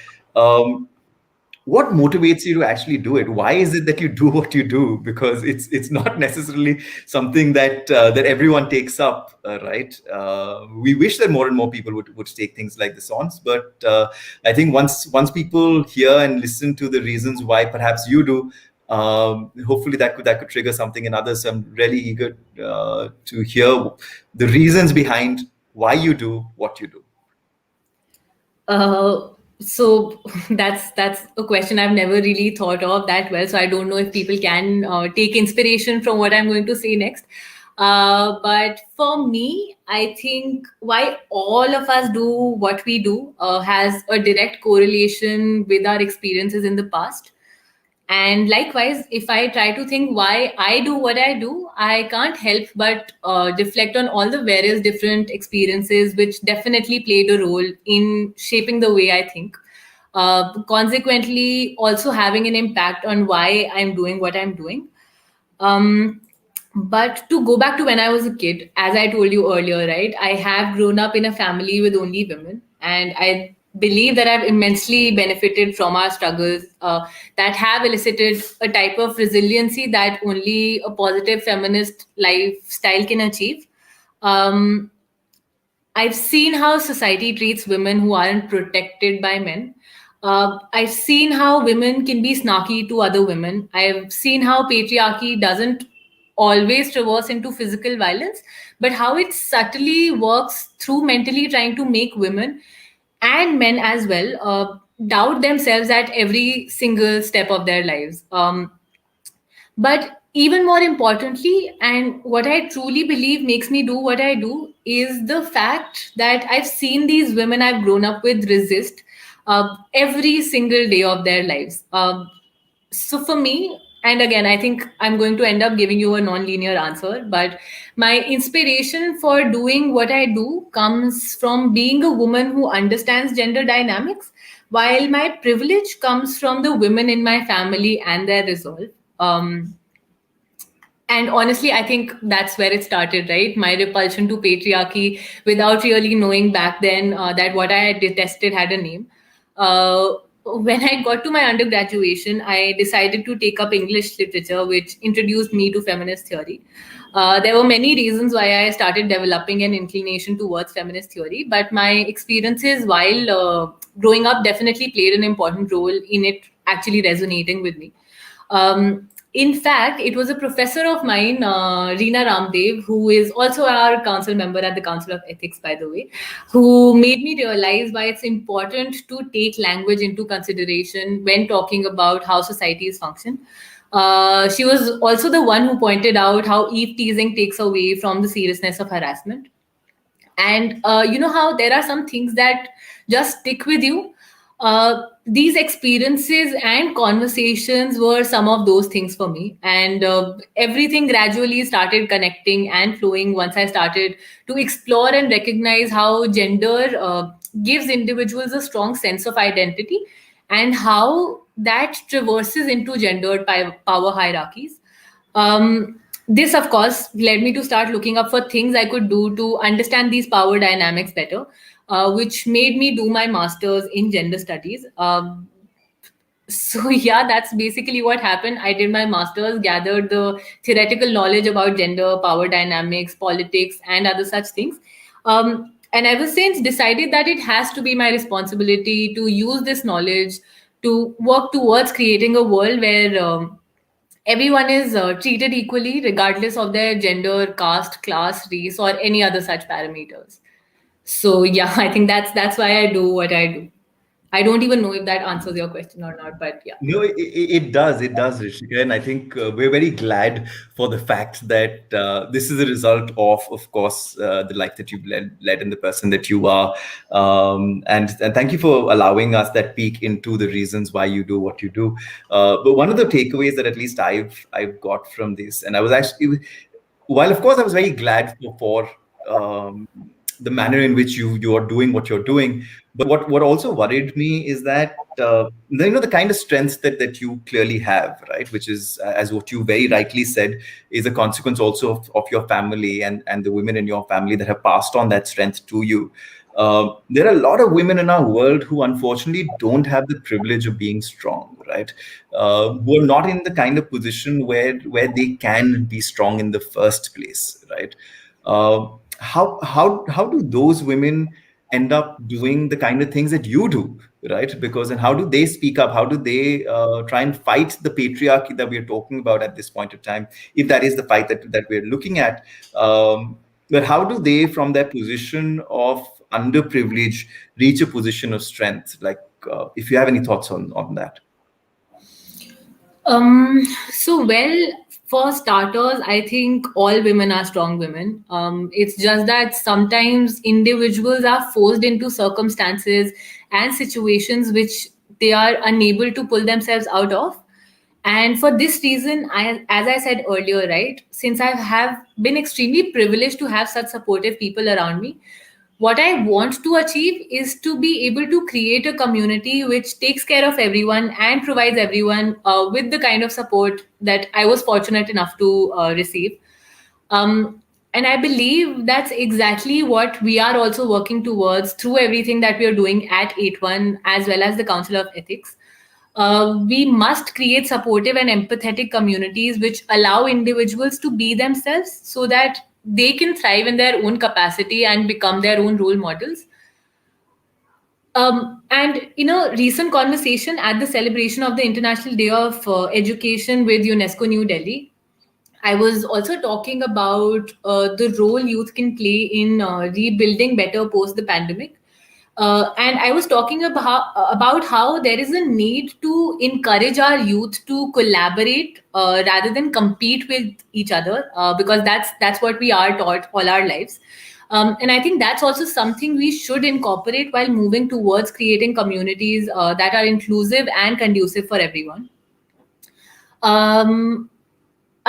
What motivates you to actually do it? Why is it that you do what you do? Because it's not necessarily something that everyone takes up, right? We wish that more and more people would take things like this on, but I think once people hear and listen to the reasons why perhaps you do, hopefully that could trigger something in others. So I'm really eager to hear the reasons behind why you do what you do. So that's a question I've never really thought of that well. So I don't know if people can take inspiration from what I'm going to say next. But for me, I think why all of us do what we do has a direct correlation with our experiences in the past. And likewise, if I try to think why I do what I do, I can't help but reflect on all the various different experiences which definitely played a role in shaping the way I think. Consequently, also having an impact on why I'm doing what I'm doing. Um, but to go back to when I was a kid, as I told you earlier, right, I have grown up in a family with only women, and I believe that I've immensely benefited from our struggles that have elicited a type of resiliency that only a positive feminist lifestyle can achieve. Um, I've seen how society treats women who aren't protected by men. I've seen how women can be snarky to other women. I've seen how patriarchy doesn't always traverse into physical violence, but how it subtly works through mentally trying to make women and men as well doubt themselves at every single step of their lives. But even more importantly, and what I truly believe makes me do what I do, is the fact that I've seen these women I've grown up with resist every single day of their lives. So for me, and again, I think I'm going to end up giving you a non-linear answer, but my inspiration for doing what I do comes from being a woman who understands gender dynamics, while my privilege comes from the women in my family and their resolve. And honestly, I think that's where it started, right? My repulsion to patriarchy without really knowing back then that what I had detested had a name. When I got to my undergraduation, I decided to take up English literature, which introduced me to feminist theory. There were many reasons why I started developing an inclination towards feminist theory, but my experiences while growing up definitely played an important role in it actually resonating with me. In fact, it was a professor of mine, Reena Ramdev, who is also our council member at the Council of Ethics, by the way, who made me realize why it's important to take language into consideration when talking about how societies function. She was also the one who pointed out how eve teasing takes away from the seriousness of harassment. And you know how there are some things that just stick with you. These experiences and conversations were some of those things for me, and everything gradually started connecting and flowing once I started to explore and recognize how gender gives individuals a strong sense of identity, and how that traverses into gendered power hierarchies. This, of course, led me to start looking up for things I could do to understand these power dynamics better, which made me do my master's in gender studies. So, yeah, that's basically what happened. I did my master's, gathered the theoretical knowledge about gender, power dynamics, politics, and other such things. And ever since, decided that it has to be my responsibility to use this knowledge to work towards creating a world where everyone is treated equally, regardless of their gender, caste, class, race, or any other such parameters. So yeah, I think that's why I do what I do. I don't even know if that answers your question or not, but yeah. No, it does, Rishika, and I think we're very glad for the fact that this is a result of course, the life that you've led and the person that you are, and thank you for allowing us that peek into the reasons why you do what you do. But one of the takeaways that at least I've got from this, and I was actually, while of course I was very glad for the manner in which you are doing what you're doing, but what also worried me is that the kind of strengths that you clearly have, right, which is as what you very rightly said, is a consequence also of your family and the women in your family that have passed on that strength to you. There are a lot of women in our world who unfortunately don't have the privilege of being strong, right? Who are not in the kind of position where they can be strong in the first place, right? Uh, how do those women end up doing the kind of things that you do, right? Because, and how do they speak up? How do they try and fight the patriarchy that we're talking about at this point of time, if that is the fight that we're looking at? But how do they, from their position of underprivilege, reach a position of strength? Like, if you have any thoughts on that. Um, so well, For starters, I think all women are strong women. It's just that sometimes individuals are forced into circumstances and situations which they are unable to pull themselves out of. And for this reason, as I said earlier, right, since I have been extremely privileged to have such supportive people around me, what I want to achieve is to be able to create a community which takes care of everyone and provides everyone with the kind of support that I was fortunate enough to receive. Um, and I believe that's exactly what we are also working towards through everything that we are doing at 81 as well as the Council of Ethics. We must create supportive and empathetic communities which allow individuals to be themselves so that they can thrive in their own capacity and become their own role models. And in a recent conversation at the celebration of the International Day of Education with UNESCO New Delhi, I was also talking about the role youth can play in rebuilding better post the pandemic. And I was talking about how there is a need to encourage our youth to collaborate rather than compete with each other, because that's what we are taught all our lives. And I think that's also something we should incorporate while moving towards creating communities that are inclusive and conducive for everyone. Um,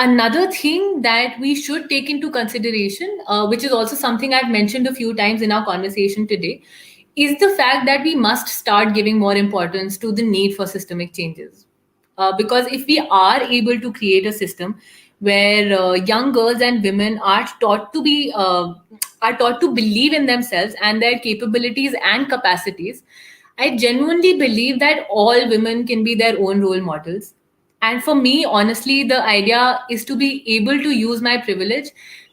Another thing that we should take into consideration, which is also something I've mentioned a few times in our conversation today, is the fact that we must start giving more importance to the need for systemic changes. Because if we are able to create a system where young girls and women are taught to believe in themselves and their capabilities and capacities, I genuinely believe that all women can be their own role models. And for me, honestly, the idea is to be able to use my privilege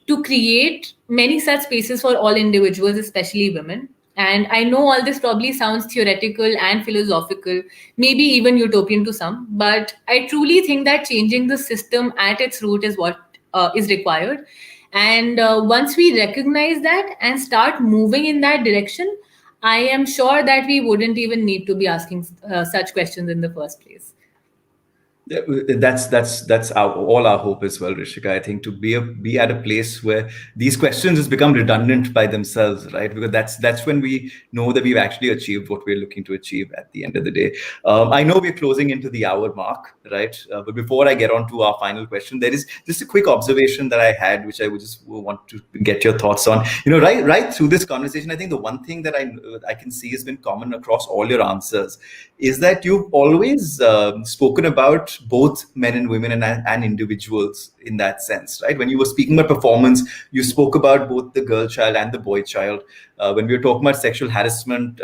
to create many such spaces for all individuals, especially women. And I know all this probably sounds theoretical and philosophical, maybe even utopian to some, but I truly think that changing the system at its root is what is required. And once we recognize that and start moving in that direction, I am sure that we wouldn't even need to be asking such questions in the first place. Yeah, that's all our hope as well, Rishika. I think to be at a place where these questions just become redundant by themselves, right? Because that's when we know that we've actually achieved what we're looking to achieve at the end of the day. I know we're closing into the hour mark, right? But before I get on to our final question, there is just a quick observation that I had, which I would just want to get your thoughts on. Right through this conversation, I think the one thing that I can see has been common across all your answers is that you've always spoken about both men and women and individuals in that sense, right? When you were speaking about performance, you spoke about both the girl child and the boy child. When we were talking about sexual harassment,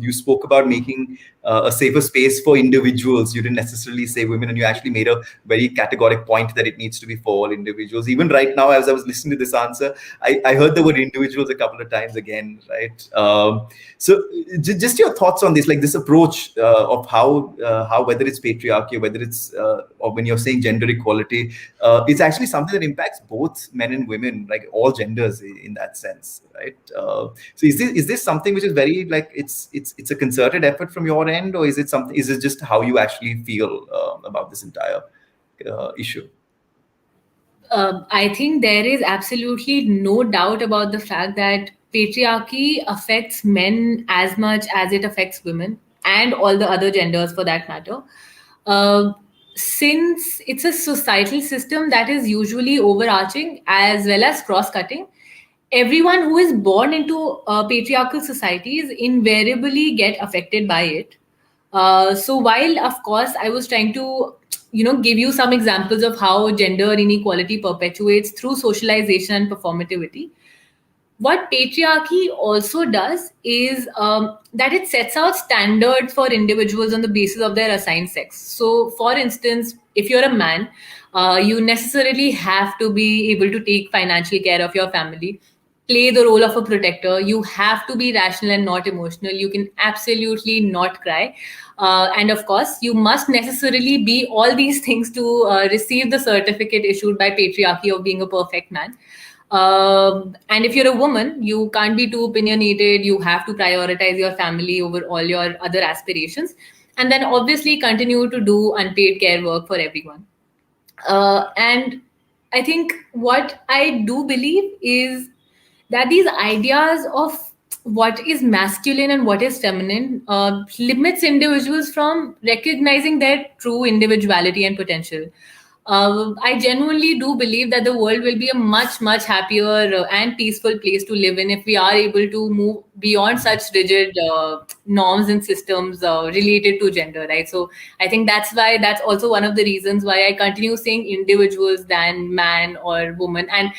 you spoke about making a safer space for individuals. You didn't necessarily say women, and you actually made a very categoric point that it needs to be for all individuals. Even right now, as I was listening to this answer, I heard the word individuals a couple of times again, right? So, just your thoughts on this, like this approach of how whether it's patriarchy, whether it's or when you're saying gender equality, it's actually something that impacts both men and women, like all genders in that sense, right? So is this something which is very like it's a concerted effort from your end, or is it something? Is it just how you actually feel about this entire issue? I think there is absolutely no doubt about the fact that patriarchy affects men as much as it affects women and all the other genders for that matter. Uh, since it's a societal system that is usually overarching as well as cross cutting, everyone who is born into patriarchal societies invariably get affected by it. So while of course I was trying to give you some examples of how gender inequality perpetuates through socialization and performativity, what patriarchy also does is that it sets out standards for individuals on the basis of their assigned sex. So, for instance, if you're a man, you necessarily have to be able to take financial care of your family, play the role of a protector. You have to be rational and not emotional. You can absolutely not cry. And of course, you must necessarily be all these things to receive the certificate issued by patriarchy of being a perfect man. And if you're a woman, you can't be too opinionated. You have to prioritize your family over all your other aspirations. And then obviously continue to do unpaid care work for everyone. And I think what I do believe is that these ideas of what is masculine and what is feminine limits individuals from recognizing their true individuality and potential. I genuinely do believe that the world will be a much, much happier and peaceful place to live in if we are able to move beyond such rigid norms and systems related to gender, right? So I think that's also one of the reasons why I continue saying individuals than man or woman. And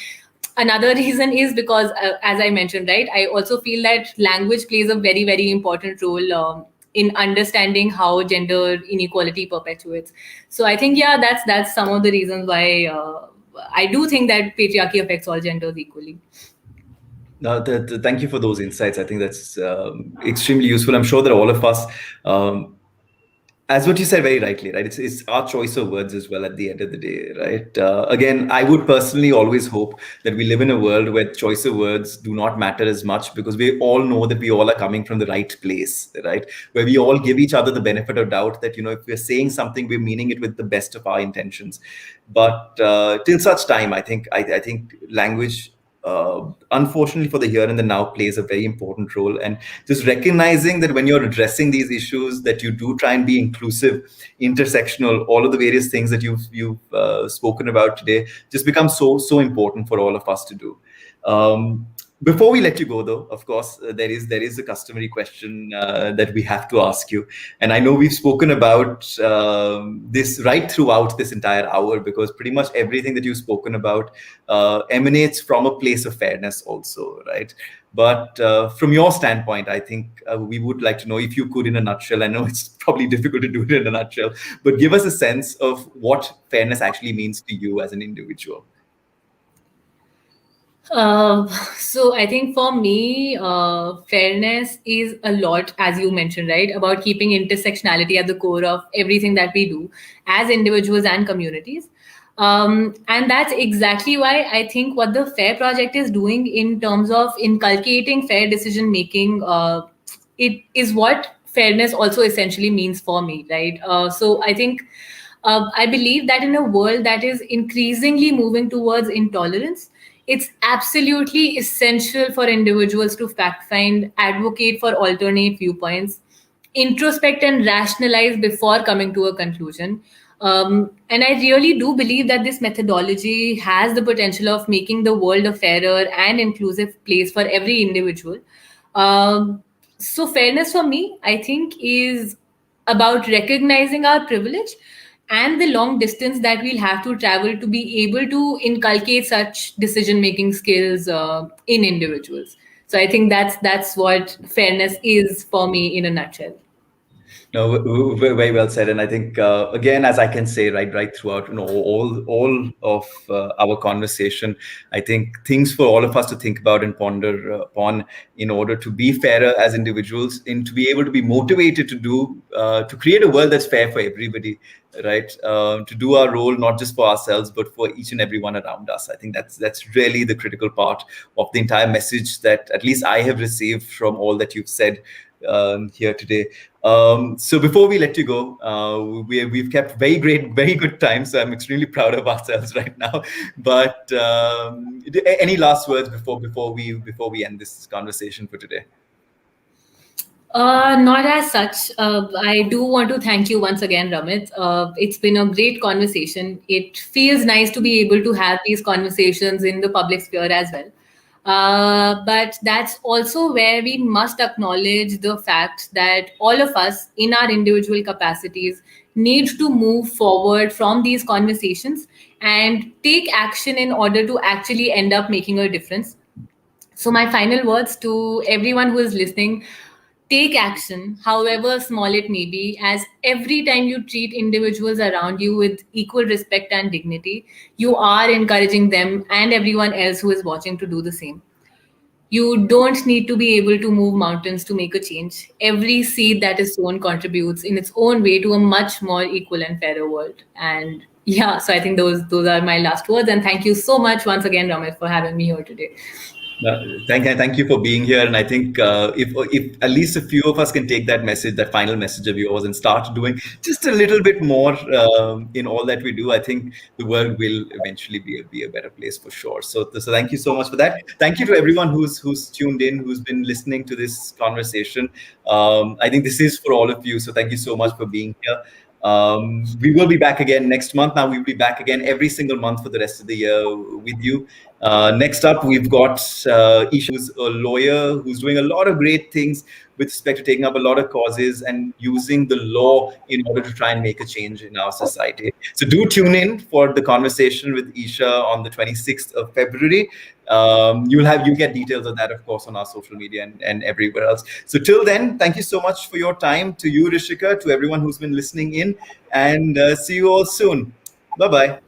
another reason is because, as I mentioned, right, I also feel that language plays a very, very important role in understanding how gender inequality perpetuates. So I think, yeah, that's some of the reasons why I do think that patriarchy affects all genders equally. Thank you for those insights. I think that's extremely useful. I'm sure that all of us, as what you said very rightly, right? It's our choice of words as well at the end of the day, right? Again, I would personally always hope that we live in a world where choice of words do not matter as much, because we all know that we all are coming from the right place, right? Where we all give each other the benefit of doubt that, if we're saying something, we're meaning it with the best of our intentions. But till such time, I think language, unfortunately for the here and the now, plays a very important role. And just recognizing that when you're addressing these issues, that you do try and be inclusive, intersectional, all of the various things that you've spoken about today, just becomes so important for all of us to do. Before we let you go, though, of course, there is a customary question that we have to ask you, and I know we've spoken about this right throughout this entire hour, because pretty much everything that you've spoken about emanates from a place of fairness, also, right? But from your standpoint, I think we would like to know, if you could, in a nutshell. I know it's probably difficult to do it in a nutshell, but give us a sense of what fairness actually means to you as an individual. So I think for me, fairness is a lot, as you mentioned, right, about keeping intersectionality at the core of everything that we do as individuals and communities. And that's exactly why I think what the FAIR project is doing in terms of inculcating fair decision making, it is what fairness also essentially means for me, right? So I think I believe that in a world that is increasingly moving towards intolerance, it's absolutely essential for individuals to fact find, advocate for alternate viewpoints, introspect and rationalize before coming to a conclusion. And I really do believe that this methodology has the potential of making the world a fairer and inclusive place for every individual. So, fairness for me, I think, is about recognizing our privilege and the long distance that we'll have to travel to be able to inculcate such decision making skills in individuals. So I think that's what fairness is for me in a nutshell. No, very well said. And I think, again, as I can say, right throughout, all of our conversation, I think things for all of us to think about and ponder upon, in order to be fairer as individuals, and to be able to be motivated to create a world that's fair for everybody, right? To do our role, not just for ourselves, but for each and everyone around us. I think that's really the critical part of the entire message that at least I have received from all that you've said here today. So before we let you go, we've kept very good time. So I'm extremely proud of ourselves right now. But any last words before we end this conversation for today? Not as such. I do want to thank you once again, Ramit. It's been a great conversation. It feels nice to be able to have these conversations in the public sphere as well. But that's also where we must acknowledge the fact that all of us, in our individual capacities, need to move forward from these conversations and take action in order to actually end up making a difference. So, my final words to everyone who is listening: take action, however small it may be, as every time you treat individuals around you with equal respect and dignity, you are encouraging them and everyone else who is watching to do the same. You don't need to be able to move mountains to make a change. Every seed that is sown contributes in its own way to a much more equal and fairer world. And yeah, so I think those are my last words. And thank you so much once again, Ramit, for having me here today. Thank you for being here. And I think if at least a few of us can take that message, that final message of yours, and start doing just a little bit more in all that we do, I think the world will eventually be a better place for sure. So thank you so much for that. Thank you to everyone who's tuned in, who's been listening to this conversation. I think this is for all of you. So thank you so much for being here. We will be back again next month. Now we'll be back again every single month for the rest of the year with you. Next up, we've got Isha, who's a lawyer who's doing a lot of great things with respect to taking up a lot of causes and using the law in order to try and make a change in our society. So do tune in for the conversation with Isha on the 26th of February. You'll get details of that, of course, on our social media and everywhere else. So till then, thank you so much for your time. To you, Rishika, to everyone who's been listening in, and see you all soon. Bye-bye.